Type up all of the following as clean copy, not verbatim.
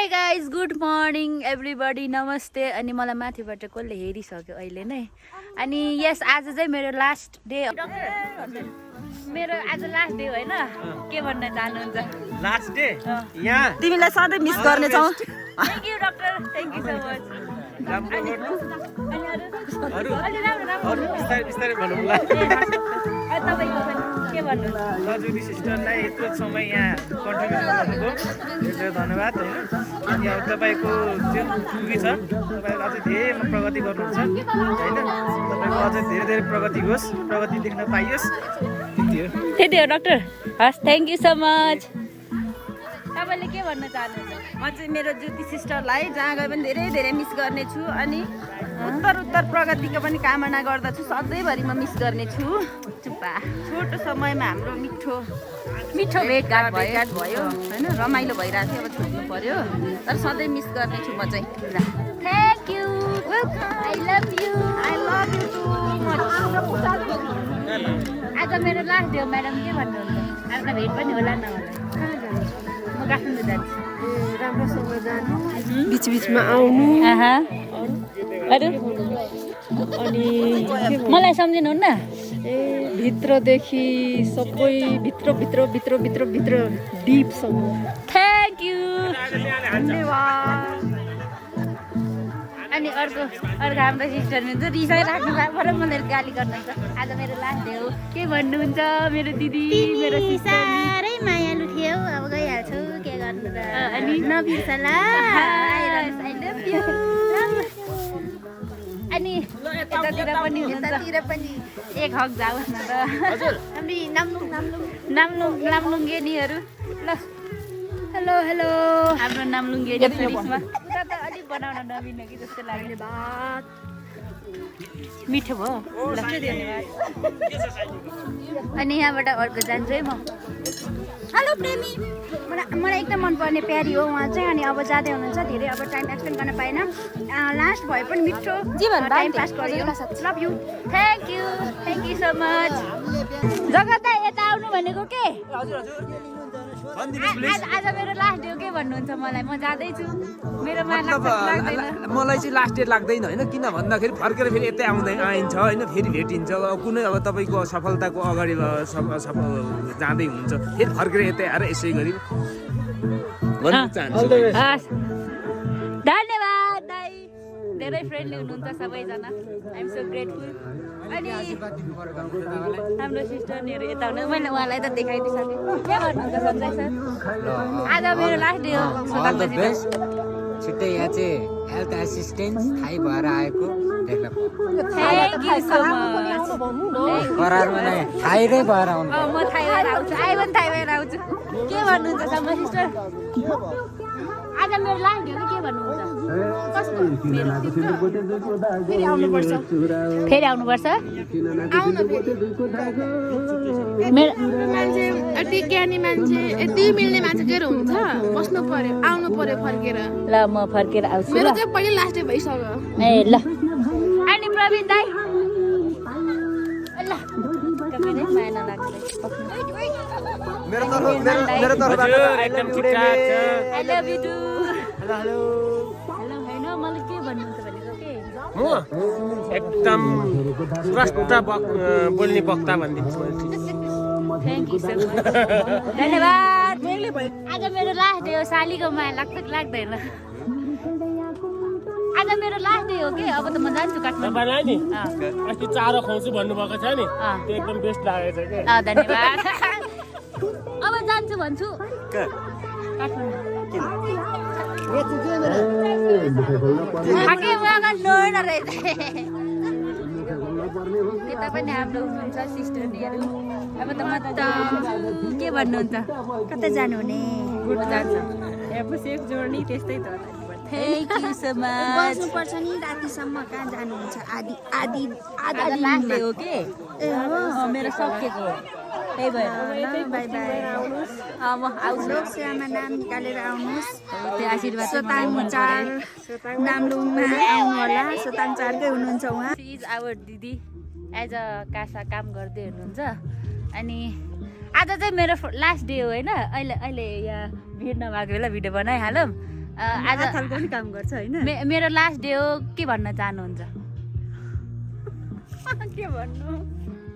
hi guys good morning everybody नमस्ते अनि मलाई माथिबाट कसले हेरिसक्यो अहिले नै अनि यस आज चाहिँ मेरो लास्ट डे मेरो आज लास्ट डे होइन के भन्न चाहनुहुन्छ लास्ट डे यहाँ तिमीलाई सधैँ मिस गर्ने छौ thank you doctor thank you so much बिस्तारै भनौँला तपाईँको के भन्नुहुन्छ लजुरी सिस्टरलाई यत्रो समय यहाँ कन्ट्रिब्युसन गर्नुभयो धेरै धन्यवाद होइन अनि अब तपाईँको जुन पुगी छ तपाईँको अझै धेरै प्रगति गर्नुहुन्छ होइन तपाईँको अझै धेरै धेरै प्रगति होस् प्रगति देख्न पाइयोस् त्यति हो डक्टर हस् थ्याङ्क यू सो मच तपाईँले के भन्न चाहनुहुन्छ म चाहिँ मेरो ज्योति सिस्टरलाई जहाँ गए पनि धेरै धेरै मिस गर्नेछु अनि उत्तर प्रगतिको पनि कामना गर्दछु सधैँभरि म मिस गर्नेछु चुप्पा छोटो समयमा हाम्रो मिठो भेटघाट भयो होइन रमाइलो भइरहेको थियो अब छुट्नु पर्यो तर सधैँ मिस गर्नेछु म चाहिँ thank you I love you आज मेरो लास्ट डे हो म्याडम के भन्नुहुन्छ आज त भेट पनि होला नहोला म काठमाडौँ जान्छु राम्रोसँग जानु बिचबिचमा आउनु अरू अनि मलाई सम्झिनुहुन्न ए भित्रदेखि सबै भित्र डिपसम्म थ्याङ्क यू धन्यवाद अनि अर्को हाम्रो सिस्टर हुनुहुन्छ रिसाइराख्नु भएर मलाई गाली गर्नुहुन्छ आज मेरो लास्ट डे हो के भन्नुहुन्छ मेरो दिदी मेरो साह्रै मायालु थियो अब गइहाल्छु के गर्नु र अनि नबिर्सला अनि यतातिर पनि यतातिर पनि एक हक जाओस् न त हामी नाम्लुङ गेनीहरू ल हेलो हेलो हाम्रो नाम्लुङ गेनी पुलिसमा उता त अलिक बनाउन नमिल्ने कि जस्तो लाग्यो बात मिठो भयो ल धन्यवाद अनि यहाँबाट अर्को जान्छु है म हेलो प्रेमी मलाई एकदम मनपर्ने प्यारी हो उहाँ चाहिँ अनि अब जाँदै हुनुहुन्छ धेरै अब टाइम एक्सपेन्ड गर्न पाएन लास्ट भए पनि मिठो टाइम पास गर्यो love you thank you so much Jagat यता आउनु भनेको के आज मेरो लास्ट डे हो के भन्नुहुन्छ मलाई म जाँदैछु मेरोमा लाग्दैन मलाई चाहिँ लास्ट डेट लाग्दैन होइन किन भन्दाखेरि फर्केर फेरि यतै आइन्छ होइन फेरि भेटिन्छ कुनै अब तपाईँको सफलताको अगाडि जाँदै हुनुहुन्छ फेरि फर्केर यतै आएर यसै गरी भन्न चाहन्छु धन्यवाद दाइ धेरै फ्रेन्डली हुनुहुन्छ सबैजना आइएम सो ग्रेटफुल अनि हाम्रो सिस्टरहरू यता हुनु मैले उहाँलाई त देखाइदिइसकेँ के गर्नुहुन्छ सञ्जय सर आज मेरो लास्ट डे हो छिट्टै यहाँ चाहिँ हेल्थ एसिस्टेन्स थाहै भएर आएको देख्न थ्याङ्क यू सो मच करारमा नै थाहै भएर आउनु म थाहै भएर आउँछु आइ पनि थाहै भएर आउँछु के भन्नुहुन्छ सञ्जय सिस्टर आज मेरो लास्ट डे हो के भन्नुहुन्छ फेरि आउनुपर्छ मान्छे यति ज्ञानी मान्छे यति मिल्ने मान्छे के हुन्छ बस्नु पर्यो आउनु पर्यो फर्केर ल म फर्केर आउँछु मेरो ल चाहिँ पहिले लास्ट डे भइसक्यो ए ल अनि प्रवीण दाइ ल तपाईलाई माया नलाग्छ मेरो तर्फबाट एकदम ठिकठाक छ I love you too hello hello हैन मलाई के भन्नुहुन्छ भनेको के म एकदम प्रष्ट बोल्ने वक्ता भनिदिन्छु थ्याङ्क यू सो मच धन्यवाद आज मेरो लास्ट डे हो सालीको माया लाग्छ कि लाग्दैन आज मेरो लास्ट डे हो कि अब त म जान्छु काठमाडौँ तपाईँलाई नि अस्ति चारो खुवाउँछु भन्नुभएको छ नि त्यो एकदम बेस्ट लागेको छ कि धन्यवाद अब जान्छु भन्छु काठमाडौँ यता पनि हाम्रो हुनुहुन्छ सिस्टरनीहरू अब त म त के भन्नुहुन्छ कता जानुहुने गुड जान्छ सेफ जर्नी त्यस्तै त थ्याङ्क यू सो मच बस्नुपर्छ नि रातिसम्म कहाँ जानुहुन्छ आदि लास्ट डे हो कि ए हो मेरो सकिएको त्यही भएर बाई बाई म आउँछु लोकसेवामा नाम निकालेर आउनुहोस् त्यो आशीर्वाद सोताङ चार नाम्लुङमा आउनु होला सोताङ चारकै हुनुहुन्छ उहाँ सी इज आवर दिदी एज अ कासा काम गर्दै हुनुहुन्छ अनि आज चाहिँ मेरो लास्ट डे हो होइन अहिले यहाँ भिड नभएको बेला भिडियो बनाइहालौँ आज आथालको पनि काम गर्छ होइन मेरो लास्ट डे हो के भन्न चाहनुहुन्छ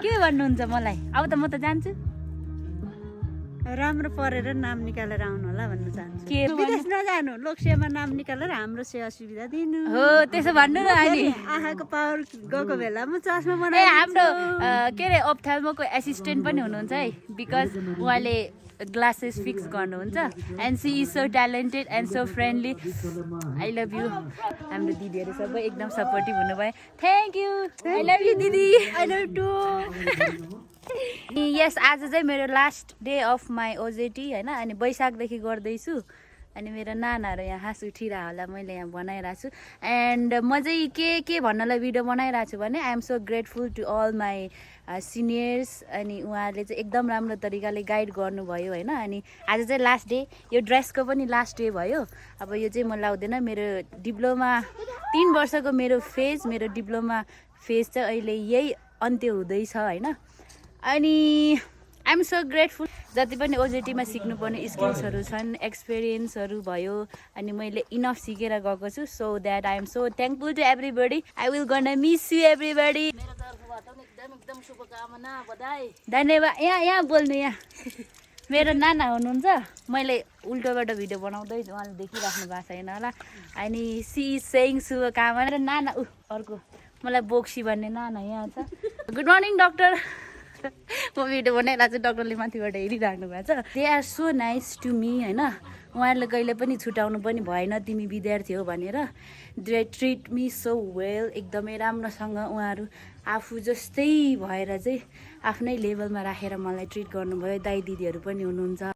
के भन्नुहुन्छ मलाई अब त म त जान्छु राम्रो पढेर नाम निकालेर आउनु होला भन्न चाहन्छु के विदेश नजानु लोकसेवामा नाम निकालेर हाम्रो सेवा सुविधा दिनु हो त्यसो भन्नु न अनि आँखाको पावर गएको बेलामा चस्मा ए बनाएर हाम्रो के अरे अप्थाल्मोको एसिस्टेन्ट पनि हुनुहुन्छ है बिकज उहाँले ग्लासेस फिक्स गर्नुहुन्छ and she is so talented and so friendly I love you हाम्रो दिदीहरू सबै एकदम सपोर्टिभ हुनुभयो thank you I love you दिदी आई लभ टु यस आज चाहिँ मेरो last day of my OJT होइन अनि वैशाखदेखि गर्दैछु अनि मेरो नानाहरू यहाँ हाँस उठिरह होला मैले यहाँ बनाइरहेको छु एन्ड म चाहिँ के भन्नलाई भिडियो बनाइरहेको छु भने I am so grateful to all my seniors अनि उहाँहरूले चाहिँ एकदम राम्रो तरिकाले गाइड गर्नुभयो होइन अनि आज चाहिँ लास्ट डे यो ड्रेसको पनि लास्ट डे भयो अब यो चाहिँ म लाउँदैन मेरो डिप्लोमा 3 वर्षको मेरो डिप्लोमा फेज चाहिँ अहिले यही अन्त्य हुँदैछ होइन अनि आइ एम सो ग्रेटफुल जति पनि ओजेटीमा सिक्नुपर्ने स्किल्सहरू छन् एक्सपिरियन्सहरू भयो अनि मैले इनफ सिकेर गएको छु so that I am so thankful to everybody I will gonna miss you everybody मेरो तर्फबाट पनि एकदम शुभकामना बधाई धन्यवाद यहाँ बोल्नु यहाँ मेरो नाना हुनुहुन्छ मैले उल्टोबाट भिडियो बनाउँदैछु उहाँले देखिराख्नु भएको छैन होला अनि सी इज सेइङ शुभकामना र नाना अर्को मलाई बोक्सी भन्ने नाना यहाँ छ गुड मर्निङ डक्टर म भिडियो बनाइरहेको छु डक्टरले माथिबाट हेरिराख्नु भएको छ they are so nice to me होइन उहाँहरूले कहिले पनि छुटाउनु पनि भएन तिमी विद्यार्थी हो भनेर they treat me so well एकदमै राम्रोसँग उहाँहरू आफू जस्तै भएर चाहिँ आफ्नै लेभलमा राखेर मलाई ट्रिट गर्नुभयो दाइ दिदीहरू पनि हुनुहुन्छ